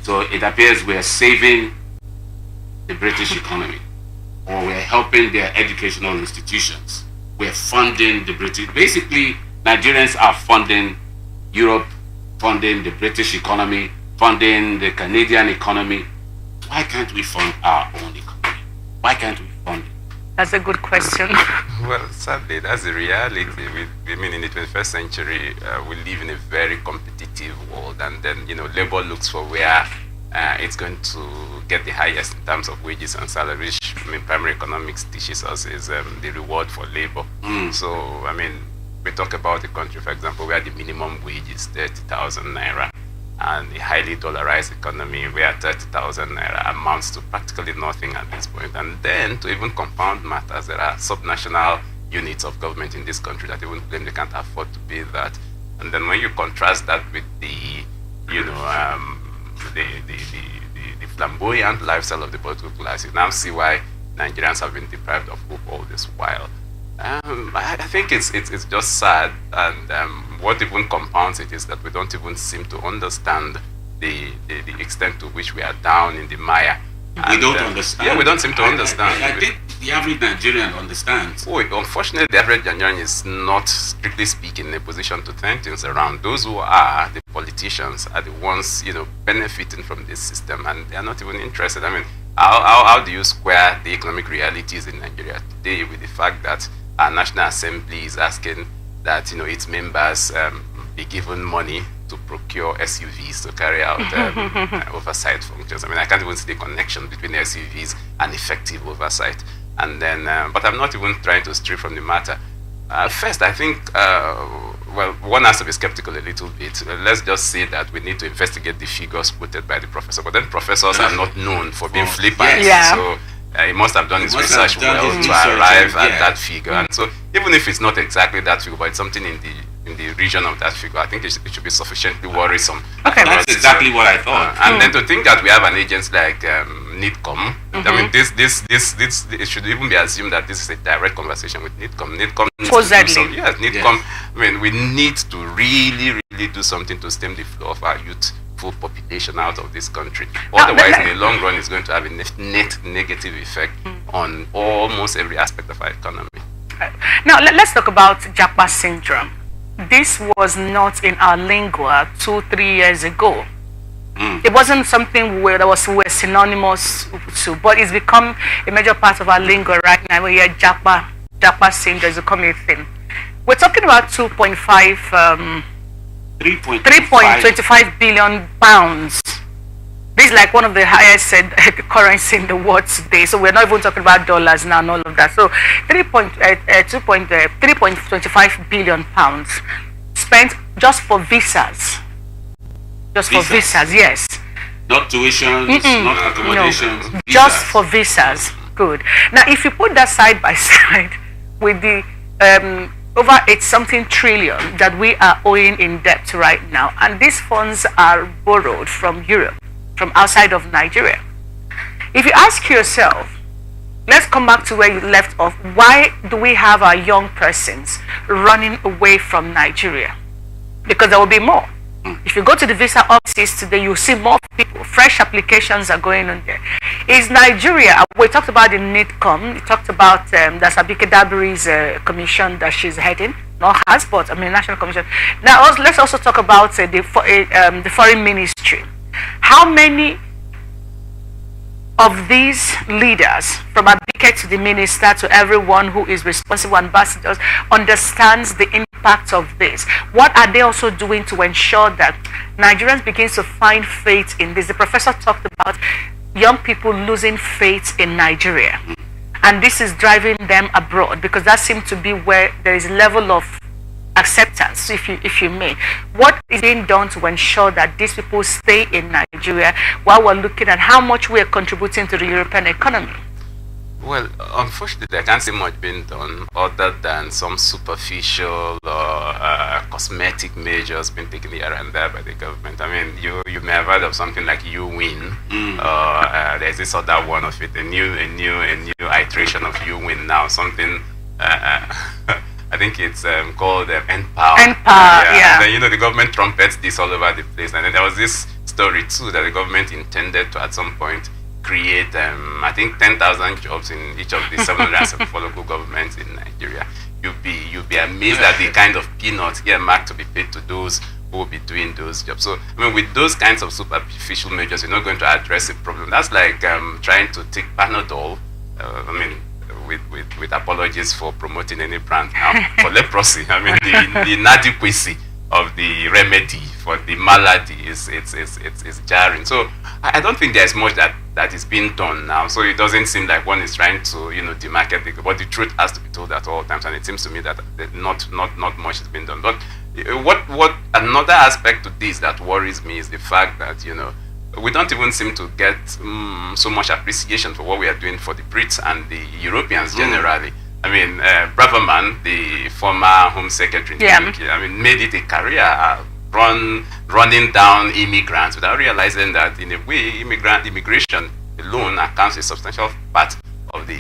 So it appears we're saving the British economy, or we're helping their educational institutions. We're funding the British. Basically, Nigerians are funding Europe, funding the British economy, funding the Canadian economy. Why can't we fund our own economy? Why can't we fund it? That's a good question. Well, sadly, that's the reality. I mean, in the 21st century, we live in a very competitive world, and then, labor looks for where it's going to get the highest in terms of wages and salaries. I mean, primary economics teaches us is the reward for labor. So, I mean, we talk about a country, for example, where the minimum wage is 30,000 naira, and a highly dollarized economy where 30,000 naira amounts to practically nothing at this point. And then, to even compound matters, there are subnational units of government in this country that even claim they can't afford to pay that. And then when you contrast that with the, the flamboyant lifestyle of the political class, you now see why Nigerians have been deprived of hope all this while. I think it's just sad, and what even compounds it is that we don't even seem to understand the extent to which we are down in the mire. We don't understand. Yeah, we don't seem to understand. I think the average Nigerian understands. Oh, unfortunately, the average Nigerian is not, strictly speaking, in a position to turn things around. Those who are the politicians are the ones, benefiting from this system, and they are not even interested. I mean, how do you square the economic realities in Nigeria today with the fact that our National Assembly is asking that its members be given money to procure SUVs to carry out oversight functions? I mean, I can't even see the connection between SUVs and effective oversight. And then, but I'm not even trying to stray from the matter. First, I think, one has to be skeptical a little bit. Let's just say that we need to investigate the figures quoted by the professor. But then professors are not known for being flippant. Yeah. So he must have done his research well to arrive at that figure. And so even if it's not exactly that figure, but it's something in the region of that figure, I think it should be sufficiently worrisome. Okay, that's exactly what I thought. And then to think that we have an agency like NITCOM, I mean, it should even be assumed that this is a direct conversation with NITCOM. NITCOM needs to do something. Yes, NITCOM. Yes. I mean, we need to really do something to stem the flow of our youthful population out of this country. Otherwise, in the long run, it's going to have a net negative effect on almost every aspect of our economy. Now, let's talk about Japa syndrome. This was not in our lingua 2-3 years ago. It wasn't something we're synonymous to, but it's become a major part of our lingua right now. We hear Japa syndrome is becoming a thing. We're talking about 3.25 billion pounds. This is like one of the highest currency in the world today. So we're not even talking about dollars now and all of that. So 3.25 billion pounds spent just for visas. For visas, yes. Not tuitions, not accommodations. No, just for visas. Good. Now, if you put that side by side with the over 8-something trillion that we are owing in debt right now, and these funds are borrowed from Europe, from outside of Nigeria. If you ask yourself, let's come back to where you left off. Why do we have our young persons running away from Nigeria? Because there will be more. If you go to the visa offices today, you see more people. Fresh applications are going on there. Is Nigeria, we talked about the NITCOM, we talked about that's Abike Dabiri's commission that she's heading, not has, but I mean national commission. Now let's also talk about the foreign ministry. How many of these leaders, from Abike to the minister to everyone who is responsible, ambassadors, understands the impact of this? What are they also doing to ensure that Nigerians begin to find faith in this? The professor talked about young people losing faith in Nigeria, and this is driving them abroad, because that seems to be where there is a level of acceptance, if you may. What is being done to ensure that these people stay in Nigeria while we're looking at how much we are contributing to the European economy? Well, unfortunately, I can't see much being done other than some superficial or cosmetic measures being taken here and there by the government. I mean, you may have heard of something like You Win. There's this other one of it, a new iteration of You Win now. Something I think it's called Empower. Yeah. And then, the government trumpets this all over the place. And then there was this story too, that the government intended to at some point create, I think, 10,000 jobs in each of the 774 local governments in Nigeria. You'll be amazed at the kind of peanuts earmarked to be paid to those who will be doing those jobs. So, I mean, with those kinds of superficial measures, you're not going to address the problem. That's like trying to take Panadol, with apologies for promoting any brand now, for leprosy. I mean, the inadequacy of the remedy for the malady is jarring. So I don't think there's much that is being done now. So it doesn't seem like one is trying to demarcate it, but the truth has to be told at all times, and it seems to me that not much is being done. But what another aspect to this that worries me is the fact that we don't even seem to get so much appreciation for what we are doing for the Brits and the Europeans generally. I mean, Braverman, the former Home Secretary in the UK, I mean, made it a career running down immigrants without realizing that, in a way, immigration alone accounts for a substantial part of the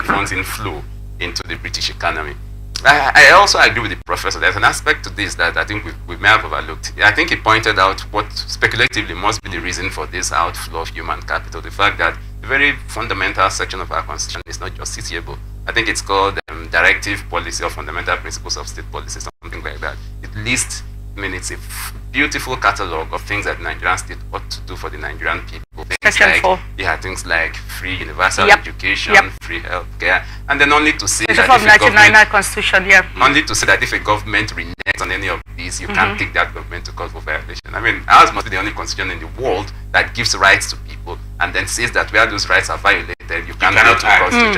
funds inflow into the British economy. I also agree with the professor. There's an aspect to this that I think we may have overlooked. I think he pointed out what speculatively must be the reason for this outflow of human capital. The fact that the very fundamental section of our constitution is not justiciable. I think it's called Directive Policy or Fundamental Principles of State Policy, something like that. It lists, it's a beautiful catalogue of things that the Nigerian state ought to do for the Nigerian people. Things like free universal education, free healthcare, and then only to say that if a government reneges on any of these, you can't take that government to court for violation. I mean, ours must be the only constitution in the world that gives rights to people and then says that where those rights are violated, you cannot go to court to judge.